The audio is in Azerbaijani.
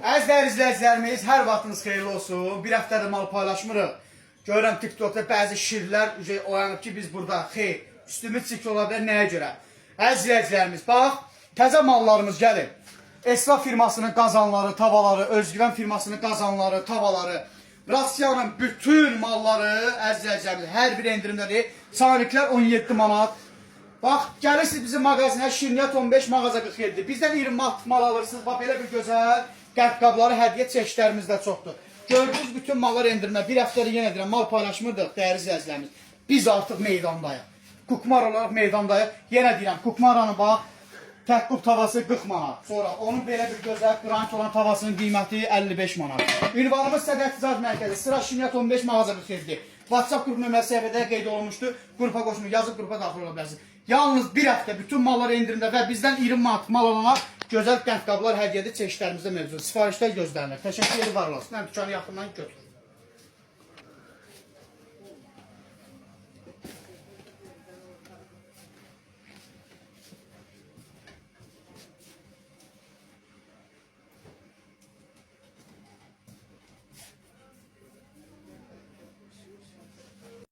Əzizlər izləyicilərimiz, hər vaxtınız xeyirli olsun. Bir həftədir mal paylaşmırıq. Görürəm TikTokda bəzi şirlər oyanıb ki, biz burada xeyr, üstümüz çirk ola bilər, nəyə görə? Əziz izləyicilərimiz, bax, təzə mallarımız gəlir. Esra firmasının qazanları, tavaları, Özgüvən firmasının qazanları, tavaları, Rasiyanın bütün malları, əziz izləyicilərimiz, hər bir endirimləri, saniklər 17 manat. Bax, gəlirsiniz bizim mağazinə, şirniyyat 15, mağaza 47. Bizdən 20 manat mal alırsınız, bax, belə bir gözəl qəlb qabları, hədiyyə çeşidlərimiz də çoxdur. Gördüyünüz bütün mallar endirimdə, bir həftədə yenə deyirəm, mal paylaşmırdıq, dəyərli izləyicilərimiz. Biz artıq meydandayıq. Kukmar olaraq meydandayıq. Yenə deyirəm, Kukmaranı bax, təhqub tavası 40 manat. Sonra onun belə bir gözəl qranit olan tavasının qiyməti 55 manat. Ünvanımız Sədət Ticarət Mərkəzi, sıra şirniyyat 15, mağaza 47. WhatsApp qrup nömrəsi səhifədə qeyd olunmuşdur. Qrupa qoşmuş, yazıb qrupa daxil ola bilərsiniz. Yalnız bir həftə bütün mallar endirimdə və bizdən 20 manat mal alana gözəl qənd qablar hədiyyədə çeşidlərimizdə mövcud. Sifarişlər gözlənilir. Təşəkkür edir, var olasın. Dükkanı yaxından götür.